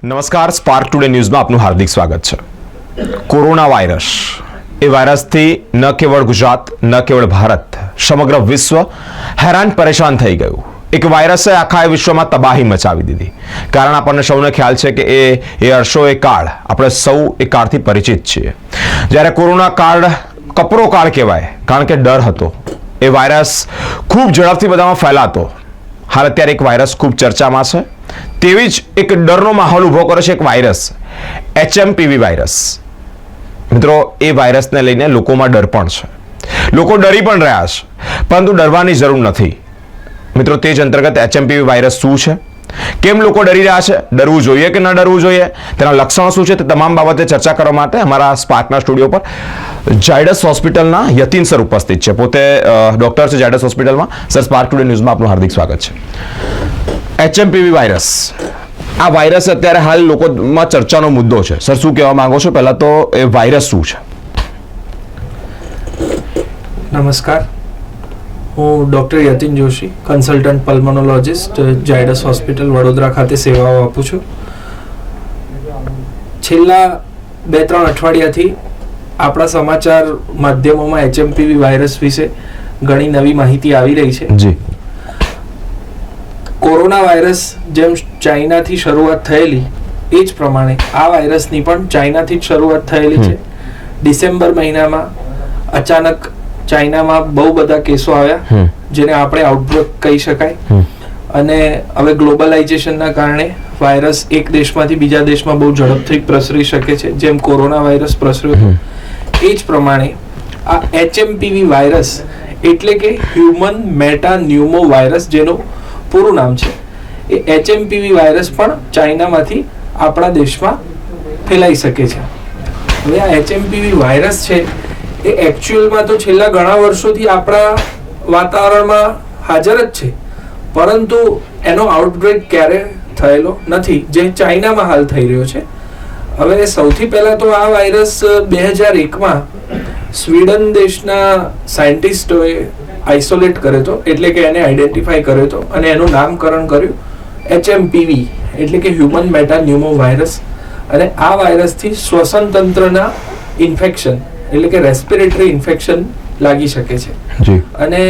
નમસ્કાર, spark today ન્યૂઝમાં આપનું હાર્દિક સ્વાગત છે. કોરોના વાયરસ એ વાયરસથી ન કેવળ ગુજરાત, ન કેવળ ભારત, સમગ્ર વિશ્વ હેરાન પરેશાન થઈ ગયું. એક વાયરસે આખા વિશ્વમાં તબાહી મચાવી દીધી. કારણ આપણને સૌને ખ્યાલ છે કે એ અરસો એ કાળ, આપણે સૌ એ કાળથી પરિચિત છીએ. જ્યારે કોરોના કાળ કપરો કાળ કહેવાય, કારણ કે ડર હતો. એ વાયરસ ખૂબ ઝડપથી બધામાં ફેલાતો. હાલ અત્યારે એક વાયરસ ખૂબ ચર્ચામાં છે. તેવી જ એક ડરનો માહોલ ઊભો કરે છે એક વાયરસ, HMPV વાયરસ. મિત્રો, એ વાયરસને લઈને લોકોમાં ડર પણ છે. લોકો ડરી પણ રહ્યા છે, પરંતુ ડરવાની જરૂર નથી. મિત્રો, તે જ અંતર્ગત HMPV વાયરસ શું છે, કેમ લોકો ડરી રહ્યા છે, ડરવું જોઈએ કે ન ડરવું જોઈએ, તેના લક્ષણો શું છે, તે તમામ બાબતે ચર્ચા કરવા માટે અમારા સ્પાર્કના સ્ટુડિયો પર ઝાયડસ હોસ્પિટલના યતીન સર ઉપસ્થિત છે. પોતે ડોક્ટર છે ઝાયડસ હોસ્પિટલમાં. સર, સ્પાર્ક ટુડે ન્યૂઝમાં આપનું હાર્દિક સ્વાગત છે. HMPV વાયરસ, આ વાયરસ અત્યારે હાલ લોકોમાં ચર્ચાનો મુદ્દો છે. સર, શું કહેવા માંગો છો? પહેલા તો એ વાયરસ શું છે? નમસ્કાર, હું doctor Yatin Joshi, consultant pulmonologist, Zydus hospital Vadodara ખાતે સેવાઓ આપું છું. છેલ્લા 2-3 અઠવાડિયાથી આપણા સમાચાર માધ્યમોમાં HMPV વાયરસ વિશે ઘણી નવી માહિતી આવી રહી છે. જી. કોરોના વાયરસ જેમ ચાઇનાથી શરૂઆત થયેલી, એ જ પ્રમાણે આ વાયરસની પણ ચાઇનાથી જ શરૂઆત થયેલી છે. ડિસેમ્બર મહિનામાં અચાનક ચાઇનામાં બહુ બધા કેસો આવ્યા, જેને આપણે આઉટબ્રેક કહી શકાય. અને હવે ગ્લોબલાઇઝેશનના કારણે વાયરસ એક દેશમાંથી બીજા દેશમાં બહુ ઝડપથી પ્રસરી શકે છે, જેમ કોરોના વાયરસ પ્રસર્યો હતો. એ જ પ્રમાણે આ HMPV વાયરસ એટલે કે હ્યુમન મેટાન્યુમો વાયરસ, જેનું પૂરું નામ છે, એ HMPV વાયરસ પણ ચાઇનામાંથી આપણા દેશમાં ફેલાઈ શકે છે. હવે આ HMPV વાયરસ છે એ એકચ્યુઅલમાં તો છેલ્લા ઘણા વર્ષોથી આપણા વાતાવરણમાં હાજર જ છે, પરંતુ એનો આઉટબ્રેક ક્યારે થયેલો નથી, જે ચાઇનામાં હાલ થઈ રહ્યો છે. હવે સૌથી પહેલાં તો આ વાયરસ 2001માં સ્વીડન દેશના સાયન્ટિસ્ટોએ આઇસોલેટ કર્યો હતો, એટલે કે એને આઈડેન્ટિફાઈ કર્યો હતો અને એનું નામકરણ કર્યું HMPV, એટલે કે હ્યુમન મેટાન્યુમો વાયરસ. અને આ વાયરસથી શ્વસન તંત્રના ઇન્ફેક્શન, એટલે કે રેસ્પિરેટરી ઇન્ફેક્શન લાગી શકે છે. અને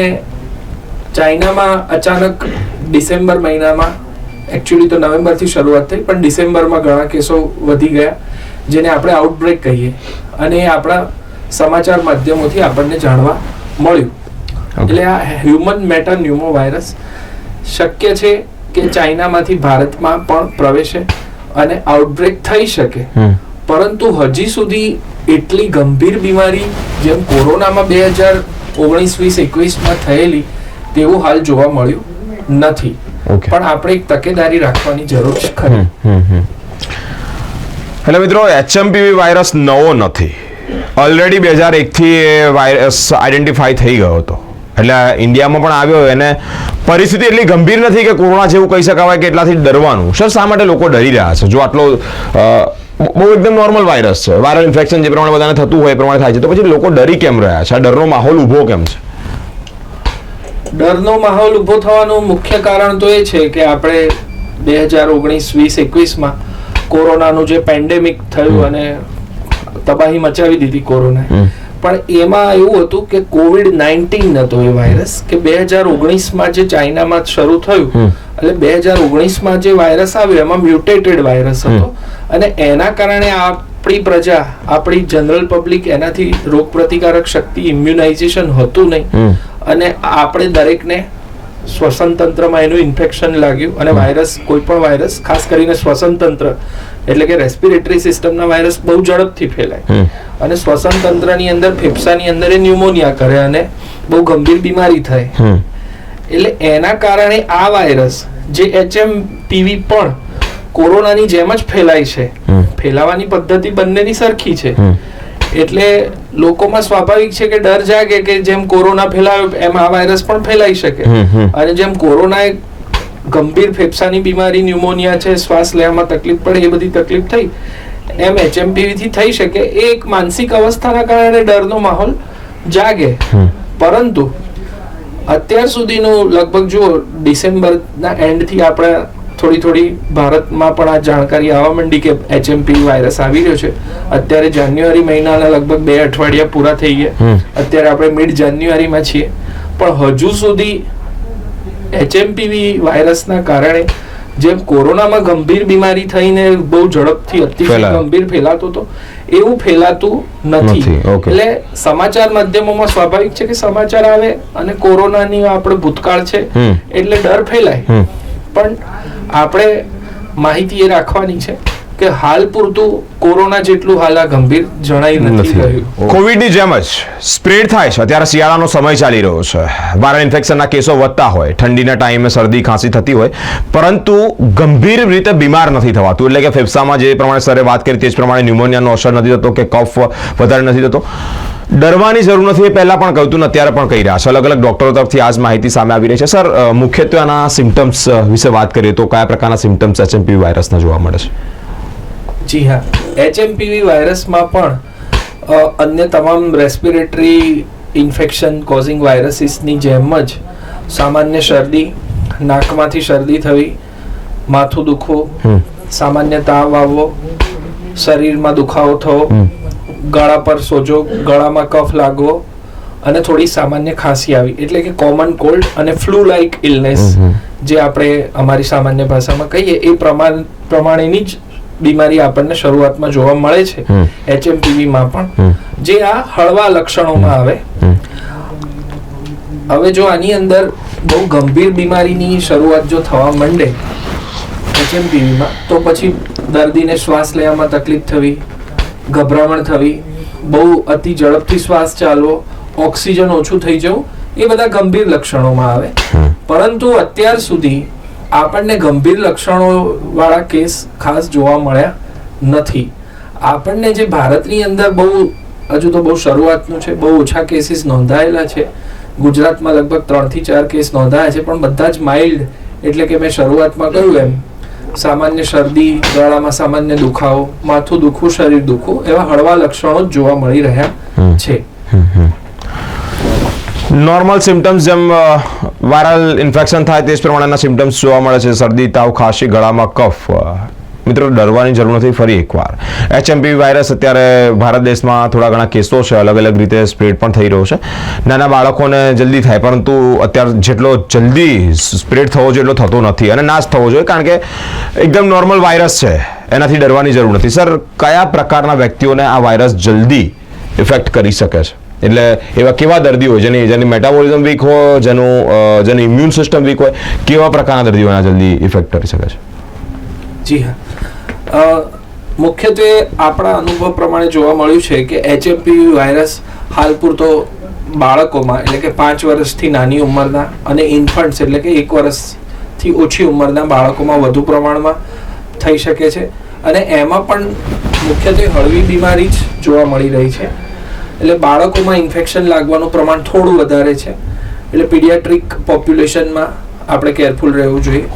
ચાઇનામાં અચાનક ડિસેમ્બર મહિનામાં, એકચ્યુઅલી તો નવેમ્બરથી શરૂઆત થઈ, પણ ડિસેમ્બરમાં ઘણા કેસો વધી ગયા, જેને આપણે આઉટબ્રેક કહીએ. અને એ આપણા સમાચાર માધ્યમોથી આપણને જાણવા મળ્યું. એટલે આ હ્યુમન મેટાન્યુમો વાયરસ શક્ય છે કે ચાઇનામાંથી ભારતમાં પણ પ્રવેશે અને આઉટબ્રેક થઈ શકે, પરંતુ હજી સુધી એટલી ગંભીર બીમારી જેમ કોરોનામાં 2019-20-21માં થયેલી તેવું હાલ જોવા મળ્યું નથી. પણ આપણે એક તકેદારી રાખવાની જરૂર છે ખરી. એટલે મિત્રો, HMPV વાયરસ નવો નથી. ઓલરેડી 2001થી એ વાયરસ આઈડેન્ટિફાઈ થઈ ગયો હતો. એટલે ઇન્ડિયામાં પણ આવ્યો. એને પરિસ્થિતિ એટલી ગંભીર નથી કે કોરોના જેવું કહી શકાય કે એટલાથી ડરવાનું. સર, શા માટે લોકો ડરી રહ્યા છે? જો આટલો બહુ એકદમ નોર્મલ વાયરસ છે, વાયરલ ઇન્ફેક્શન જે પ્રમાણે બધાને થતું હોય એ પ્રમાણે થાય છે, તો પછી લોકો ડરી કેમ રહ્યા છે? આ ડરનો માહોલ ઊભો કેમ છે? ડરનો માહોલ ઊભો થવાનું મુખ્ય કારણ તો એ છે કે આપણે 2019-20-21માં કોરોનાનું જે પેન્ડેમિક થયું અને તબાહી મચાવી દીધી કોરોનાએ, પણ એમાં એવું હતું કે COVID-19 નતો એ વાયરસ, કે 2019માં જે ચાઇનામાં શરૂ થયું, એટલે 2019માં જે વાયરસ આવ્યો એમાં મ્યુટેટેડ વાયરસ હતો. અને એના કારણે આપણી પ્રજા, આપણી જનરલ પબ્લિક, એનાથી રોગ પ્રતિકારક શક્તિ, ઇમ્યુનાઇઝેશન હતું નહીં. અને આપણે દરેકને શ્વસન તંત્રમાં એનું ઇન્ફેક્શન લાગ્યું. અને વાયરસ, કોઈ પણ વાયરસ, ખાસ કરીને શ્વસન તંત્ર એટલે કે રેસ્પિરેટરી સિસ્ટમના વાયરસ બહુ ઝડપથી ફેલાય અને શ્વસન તંત્રની અંદર, ફેફસાની અંદર એ ન્યુમોનિયા કરે અને બહુ ગંભીર બીમારી થાય. એટલે એના કારણે આ વાયરસ જે HMPV પણ કોરોનાની જેમ જ ફેલાય છે. ફેલાવાની પદ્ધતિ બંનેની સરખી છે. એટલે લોકોમાં સ્વાભાવિક છે કે ડર જાગે કે જેમ કોરોના ફેલાયો એમ આ વાયરસ પણ ફેલાઈ શકે. અને જેમ કોરોના એક ગંભીર ફેફસાની બીમારી, ન્યુમોનિયા છે, શ્વાસ લેવામાં તકલીફ પડે, એ બધી તકલીફ થઈ, એમ HMPV થી થઈ શકે. એ એક માનસિક અવસ્થાના કારણે ડરનો માહોલ જાગે. પરંતુ અત્યાર સુધીનું લગભગ જુઓ, ડિસેમ્બરના એન્ડથી આપણે થોડી ભારતમાં પણ આ જાણકારી આવવા માંડી કે HMPV વાયરસ આવી રહ્યો છે. અત્યારે જાન્યુઆરી મહિનાના લગભગ 2 અઠવાડિયા પૂરા થઈ ગયા. અત્યારે આપણે મિડ જાન્યુઆરીમાં છીએ, પણ હજુ સુધી HMPV વાયરસના કારણે જેમ કોરોનામાં ગંભીર બીમારી થઈને બહુ ઝડપથી અતિશય ગંભીર ફેલાતો હતો, એવું ફેલાતું નથી. એટલે સમાચાર માધ્યમોમાં સ્વાભાવિક છે કે સમાચાર આવે અને કોરોનાની આપણે ભૂતકાળ છે એટલે ડર ફેલાય, પણ આપણે માહિતી એ રાખવાની છે કે હાલ પૂરતું કોરોના જેટલું હાલ આ ગંભીર જણાઈ નથી રહ્યું. કોવિડની જેમ જ સ્પ્રેડ થાય છે. અત્યારે શિયાળાનો સમય ચાલી રહ્યો છે, વાયરલ ઇન્ફેક્શનના કેસો વધતા હોય, ઠંડીના ટાઈમે શરદી ખાંસી થતી હોય, પરંતુ ગંભીર રીતે બીમાર નથી થવાતું. એટલે કે ફેફસામાં જે પ્રમાણે સરે વાત કરી તે જ પ્રમાણે ન્યુમોનિયાનો અસર નથી થતો કે કફ વધારે નથી થતો. ડરવાની જરૂર નથી, એ પહેલા પણ કહ્યું ને અત્યારે પણ કહી રહ્યા છે. અલગ અલગ ડોક્ટરો તરફથી આ જ માહિતી સામે આવી રહી છે. સર, મુખ્યત્વે આના સિમ્ટમ્સ વિશે વાત કરીએ તો કયા પ્રકારના સિમ્ટમ્સ HMPV વાયરસના જોવા મળે છે? જી હા, HMPV વાયરસમાં પણ અન્ય તમામ રેસ્પિરેટરી ઇન્ફેક્શન કોઝિંગ વાયરસીસની જેમ જ સામાન્ય શરદી, નાકમાંથી શરદી થવી, માથું દુખવું, સામાન્ય તાવ આવવો, શરીરમાં દુખાવો થવો, ગળા પર સોજો, ગળામાં કફ લાગવો અને થોડી સામાન્ય ખાંસી આવી, એટલે કે કોમન કોલ્ડ અને ફ્લુ લાઇક ઇલનેસ જે આપણે અમારી સામાન્ય ભાષામાં કહીએ એ પ્રમાણેની જ બીમારી આપણને શરૂઆતમાં જોવા મળે છે HMPV માં પણ, જે આ હળવા લક્ષણોમાં આવે. હવે જો આની અંદર બહુ ગંભીર બીમારીની શરૂઆત જો થવા માંડે HMPV માં, તો પછી દર્દીને શ્વાસ લેવામાં તકલીફ થવી, ગભરામણ થવી, બહુ અતિ ઝડપથી શ્વાસ ચાલવો, ઓક્સિજન ઓછું થઈ જવું, એ બધા ગંભીર લક્ષણોમાં આવે. પરંતુ અત્યાર સુધી આપણને ગંભીર લક્ષણો વાળા કેસ ખાસ જોવા મળ્યા નથી. આપણને જે ભારતની અંદર હજુ તો બહુ શરૂઆતનું છે, બહુ ઓછા કેસીસ નોંધાયેલા છે. ગુજરાતમાં લગભગ 3 થી 4 કેસ નોંધાયા છે, પણ બધા જ માઇલ્ડ, એટલે કે મેં શરૂઆતમાં કહ્યું એમ સામાન્ય શરદી, ગળામાં સામાન્ય દુખાવો, માથું દુખવું, શરીર દુખવું, એવા હળવા લક્ષણો જ જોવા મળી રહ્યા છે. નોર્મલ સિમ્ટમ્સ જેમ વાયરલ ઇન્ફેક્શન થાય તે જ પ્રમાણેના સિમ્ટમ્સ જોવા મળે છે. શરદી, તાવ, ખાંસી, ગળામાં કફ. મિત્રો, ડરવાની જરૂર નથી. ફરી એકવાર HMPV વાયરસ અત્યારે ભારત દેશમાં થોડા ઘણા કેસો છે, અલગ અલગ રીતે સ્પ્રેડ પણ થઈ રહ્યો છે. નાના બાળકોને જલ્દી થાય, પરંતુ અત્યારે જેટલો જલ્દી સ્પ્રેડ થવો જોઈએ એટલો થતો નથી અને નાશ થવો જોઈએ, કારણ કે એકદમ નોર્મલ વાયરસ છે, એનાથી ડરવાની જરૂર નથી. સર, કયા પ્રકારના વ્યક્તિઓને આ વાયરસ જલ્દી ઇફેક્ટ કરી શકે છે? એટલે એવા કેવા દર્દીઓ હોય જેની મેટાબોલિઝમ વીક હોય, જેની ઇમ્યુન સિસ્ટમ વીક હોય, કેવા પ્રકારના દર્દીઓને જલ્દી ઇફેક્ટ કરી શકે છે? જી હા, મુખ્યત્વે આપણા અનુભવ પ્રમાણે જોવા મળ્યું છે કે HMPV વાયરસ હાલ પૂરતો બાળકોમાં, એટલે કે 5 વર્ષથી નાની ઉંમરના અને ઇન્ફન્ટ્સ એટલે કે 1 વર્ષથી ઓછી ઉંમરના બાળકોમાં વધુ પ્રમાણમાં થઈ શકે છે. અને એમાં પણ મુખ્યત્વે હળવી બીમારી જ જોવા મળી રહી છે. એટલે બાળકોમાં ઇન્ફેક્શન લાગવાનું પ્રમાણ થોડું વધારે છે. એટલે પીડિયાટ્રિક પોપ્યુલેશનમાં આપણે કેરફુલ રહેવું જોઈએ.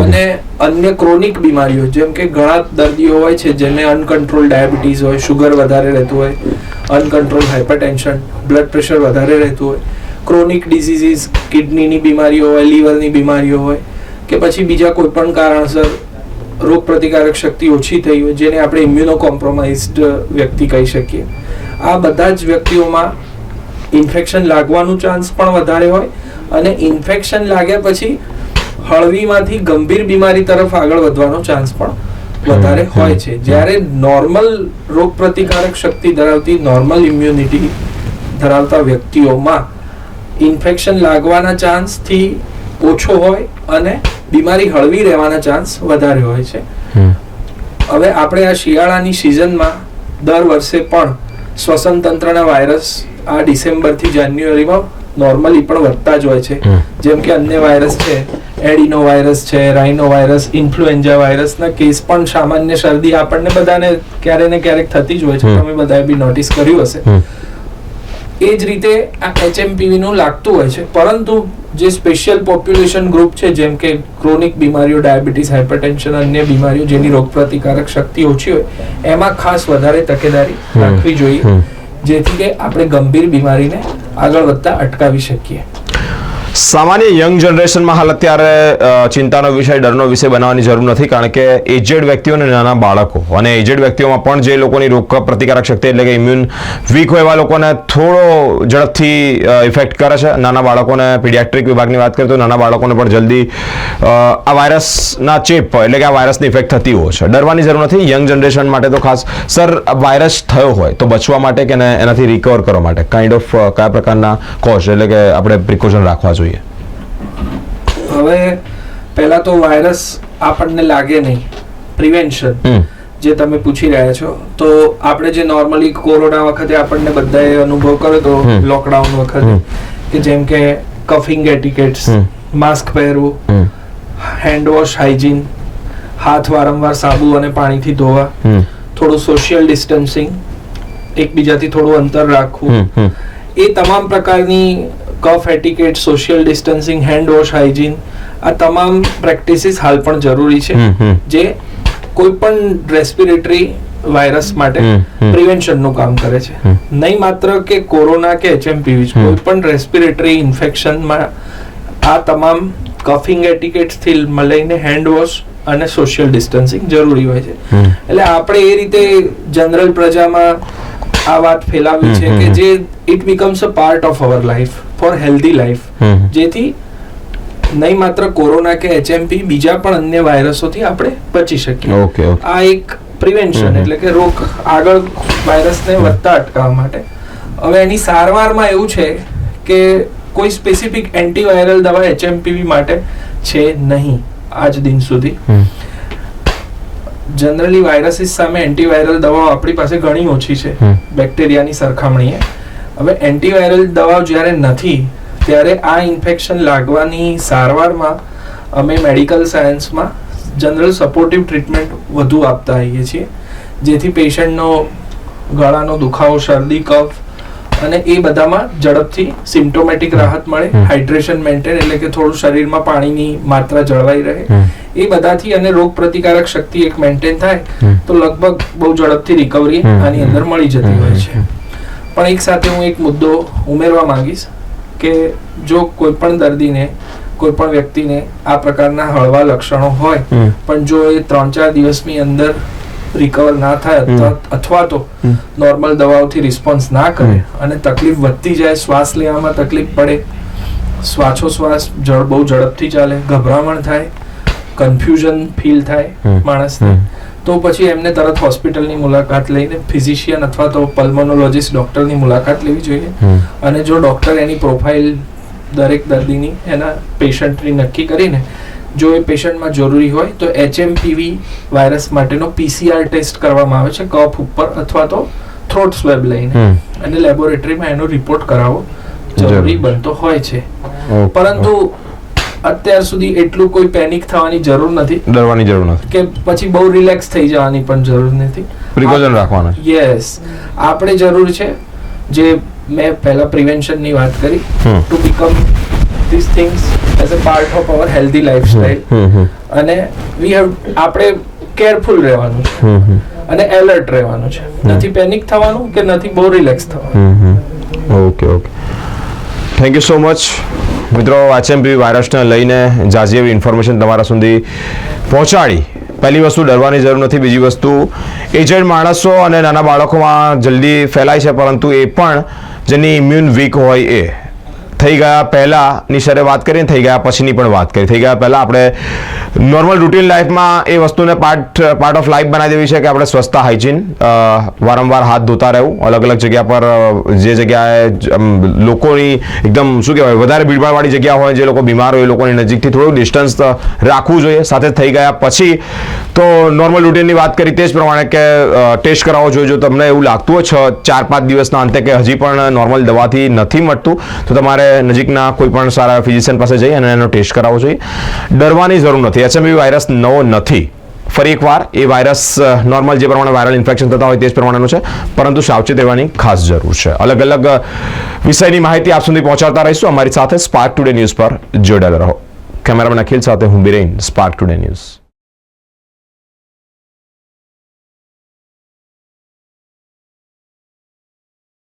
અને અન્ય ક્રોનિક બીમારીઓ, જેમ કે ઘણા દર્દીઓ હોય છે જેને અનકન્ટ્રોલ ડાયાબિટીસ હોય, શુગર વધારે રહેતું હોય, અનકન્ટ્રોલ હાઇપરટેન્શન, બ્લડ પ્રેશર વધારે રહેતું હોય, ક્રોનિક ડિઝીઝીસ, કિડનીની બીમારીઓ હોય, લીવરની બીમારીઓ હોય, કે પછી બીજા કોઈ પણ કારણસર રોગ પ્રતિકારક શક્તિ ઓછી થઈ હોય, જેને આપણે ઇમ્યુનો કોમ્પ્રોમાઇઝડ વ્યક્તિ કહી શકીએ. આ બધા જ વ્યક્તિઓમાં ઇન્ફેક્શન લાગવાનું ચાન્સ પણ વધારે હોય અને ઇન્ફેક્શન લાગ્યા પછી હળવીમાંથી ગંભીર બીમારી તરફ આગળ વધવાનો ચાન્સ પણ વધારે હોય છે. જ્યારે નોર્મલ રોગ પ્રતિકારક શક્તિ ધરાવતી, નોર્મલ ઇમ્યુનિટી ધરાવતા વ્યક્તિઓમાં ઇન્ફેક્શન લાગવાના ચાન્સથી ઓછો હોય અને બીમારી હળવી રહેવાના ચાન્સ વધારે હોય છે. હવે આપણે આ શિયાળાની સિઝનમાં દર વર્ષે પણ શ્વસન તંત્રના વાયરસ આ ડિસેમ્બરથી જાન્યુઆરીમાં નોર્મલી પણ વધતા જ હોય છે. જેમ કે અન્ય વાયરસ છે, એડિનો વાયરસ છે, રાઇનો વાયરસ, ઇન્ફ્લુએન્ઝા વાયરસના કેસ પણ સામાન્ય શરદી આપણને બધાને ક્યારે ને ક્યારેક થતી જ હોય છે, તમે બધાએ બી નોટિસ કર્યું હશે. એ જ રીતે આ HMPV નું લાગતું હોય છે. પરંતુ જે સ્પેશિયલ પોપ્યુલેશન ગ્રુપ છે, જેમ કે ક્રોનિક બીમારીઓ, ડાયાબિટીસ, હાઇપરટેન્શન, અન્ય બીમારીઓ જેની રોગ પ્રતિકારક શક્તિ ઓછી હોય, એમાં ખાસ વધારે તકેદારી રાખવી જોઈએ, જેથી કે આપણે ગંભીર બીમારીને આગળ વધતા અટકાવી શકીએ. સામાન્ય યંગ જનરેશનમાં હાલ અત્યારે ચિંતાનો વિષય ડરનો વિષય બનાવવાની જરૂર નથી, કારણ કે એજેડ વ્યક્તિઓ અને નાના બાળકો અને એજેડ વ્યક્તિઓમાં પણ જે લોકોની રોગ પ્રતિકારક શક્તિ એટલે કે ઇમ્યુન વીક હોય એવા લોકોને થોડો ઝડપથી ઇફેક્ટ કરે છે. નાના બાળકોને પીડિયાટ્રિક વિભાગની વાત કરીએ તો નાના બાળકોને પણ જલ્દી આ વાયરસના ચેપ એટલે કે આ વાયરસની ઇફેક્ટ થતી હોય છે. ડરવાની જરૂર નથી યંગ જનરેશન માટે તો ખાસ. સર, વાયરસ થયો હોય તો બચવા માટે કે એનાથી રિકવર કરવા માટે કાઇન્ડ ઓફ કયા પ્રકારના કોઝ એટલે કે આપણે પ્રિકોશન રાખવા જોઈએ? હવે પહેલા તો વાયરસ આપણને લાગે નહીં, પ્રિવેન્શન જે તમે પૂછી રહ્યા છો, તો આપણે જે નોર્મલી કોરોના વખતે આપણને બધાએ અનુભવ કર્યો તો લોકડાઉન વખતે, કે જેમ કે કફિંગ એટિકેટ્સ, માસ્ક પહેરવું, હેન્ડ વોશ હાઇજીન, હાથ વારંવાર સાબુ અને પાણીથી ધોવા, થોડું સોશિયલ ડિસ્ટન્સિંગ, એકબીજાથી થોડું અંતર રાખવું, એ તમામ પ્રકારની cough etiquette, social distancing, hand wash hygiene, આ તમામ પ્રેક્ટિસીસ હાલ પણ જરૂરી છે, જે કોઈ પણ રેસ્પિરેટરી વાયરસ માટે પ્રિવેન્શનનું કામ કરે છે. નહીં માત્ર કે કોરોના કે HMPV, કોઈ પણ રેસ્પિરેટરી ઇન્ફેક્શનમાં આ તમામ કફિંગ એટિકેટ્સથી લઈને હેન્ડ વોશ અને સોશિયલ ડિસ્ટન્સિંગ જરૂરી હોય છે. એટલે આપણે એ રીતે જનરલ પ્રજામાં આ વાત ફેલાવી છે કે જે it becomes a part of our life four healthy life, જેથી નહીં માત્ર કોરોના કે HMP, બીજા પણ અન્ય વાયરસોથી આપણે બચી શકીએ. આ એક પ્રિવેન્શન એટલે કે રોગ આગળ વાયરસને વધતા અટકાવવા માટે. હવે એની સારવારમાં એવું છે કે કોઈ સ્પેસિફિક એન્ટીવાયરલ દવા HMPV માટે છે નહીં આજ દિન સુધી. જનરલી વાયરસીસ સામે એન્ટીવાયરલ દવાઓ આપણી પાસે ઘણી ઓછી છે બેક્ટેરિયાની સરખામણીએ. હવે એન્ટીવાયરલ દવાઓ જ્યારે નથી ત્યારે આ ઇન્ફેક્શન લાગવાની સારવારમાં અમે મેડિકલ સાયન્સમાં જનરલ સપોર્ટિવ ટ્રીટમેન્ટ વધુ આપતા આવીએ છીએ, જેથી પેશન્ટનો ગળાનો દુખાવો, શરદી, કફ અને એ બધામાં ઝડપથી સિમ્પ્ટોમેટિક રાહત મળે, હાઇડ્રેશન મેન્ટેન એટલે કે થોડું શરીરમાં પાણીની માત્રા જળવાઈ રહે, એ બધાથી અને રોગ પ્રતિકારક શક્તિ એક મેન્ટેન થાય તો લગભગ બહુ ઝડપથી રિકવરી આની અંદર મળી જતી હોય છે. પણ એક સાથે હું એક મુદ્દો ઉમેરવા માંગીશ કે જો કોઈ પણ દર્દીને, કોઈ પણ વ્યક્તિને આ પ્રકારના હળવા લક્ષણો હોય પણ જો એ 3-4 દિવસની અંદર રિકવર ના થાય અથવા તો નોર્મલ દવાઓથી રિસ્પોન્સ ના કરે અને તકલીફ વધતી જાય, શ્વાસ લેવામાં તકલીફ પડે, શ્વાસોશ્વાસ બહુ ઝડપથી ચાલે, ગભરામણ થાય, કન્ફ્યુઝન ફીલ થાય માણસને, તો પછી એમને તરત હોસ્પિટલની મુલાકાત લઈને ફિઝિશિયન અથવા તો પલ્મોનોલોજીસ્ટ ડોક્ટરની મુલાકાત લેવી જોઈએ. અને જો ડોક્ટર એની પ્રોફાઇલ દરેક દર્દીની એના પેશન્ટની નક્કી કરીને જો એ પેશન્ટમાં જરૂરી હોય તો HMPV વાયરસ માટેનો PCR ટેસ્ટ કરવામાં આવે છે કફ ઉપર અથવા તો થ્રોટ સ્વેબ લઈને, અને લેબોરેટરીમાં એનો રિપોર્ટ કરાવવો જરૂરી બનતો હોય છે. પરંતુ અત્યાર સુધી એટલું કોઈ પેનિક થવાની જરૂર નથી, ડરવાની જરૂર નથી, કે પછી બહુ રિલેક્સ થઈ જવાની પણ જરૂર નથી. પ્રિકોશન રાખવાના. યસ, આપણે જરૂર છે જે મેં પહેલા પ્રિવેન્શનની વાત કરી, to become this things as a part of our healthy lifestyle, અને આપણે કેરફુલ રહેવાનું છે અને એલર્ટ રહેવાનું છે, નથી પેનિક થવાનું કે નથી બહુ રિલેક્સ થવાનું. Okay okay, thank you so much. મિત્રો, HMPV વાયરસને લઈને જાજી એવી ઇન્ફોર્મેશન તમારા સુધી પહોંચાડી. પહેલી વસ્તુ, ડરવાની જરૂર નથી. બીજી વસ્તુ, એજેડ માણસો અને નાના બાળકોમાં જલ્દી ફેલાય છે, પરંતુ એ પણ જેની ઇમ્યુન વીક હોય એ થઈ ગયા પહેલાંની સરે વાત કરીને થઈ ગયા પછીની પણ વાત કરી. થઈ ગયા પહેલાં આપણે નોર્મલ રૂટીન લાઈફમાં એ વસ્તુને પાર્ટ ઓફ લાઈફ બનાવી દેવી છે કે આપણે સ્વચ્છતા, હાઇજીન, વારંવાર હાથ ધોતા રહેવું, અલગ અલગ જગ્યા પર જે જગ્યાએ લોકોની એકદમ શું કહેવાય વધારે ભીડભાડવાળી જગ્યા હોય, જે લોકો બીમાર હોય એ લોકોની નજીકથી થોડું ડિસ્ટન્સ રાખવું જોઈએ. સાથે થઈ ગયા પછી તો નોર્મલ રૂટીનની વાત કરી તે જ પ્રમાણે કે ટેસ્ટ કરાવવો જોઈએ. જો તમને એવું લાગતું હોય 4-5 દિવસના અંતે કે હજી પણ નોર્મલ દવાથી નથી મટતું તો તમારે નજીકના કોઈ પણ સારા ફિઝિશિયન પાસે જઈ અને એનો ટેસ્ટ કરાવવો જોઈએ. ડરવાની જરૂર નથી. HMPV વાયરસ નવો નથી. ફરી એકવાર, એ વાયરસ નોર્મલ જે પ્રમાણે વાયરલ ઇન્ફેક્શન થતા હોય તે જ પ્રમાણેનું છે, પરંતુ સાવચેત રહેવાની ખાસ જરૂર છે. અલગ અલગ વિષયની માહિતી આપ સુધી પહોંચાડતા રહીશું. અમારી સાથે સ્પાર્ક ટુડે ન્યૂઝ પર જોડાયેલા રહો. કેમેરામેન અખિલ સાથે હું બિરેન, સ્પાર્ક ટુડે ન્યૂઝ.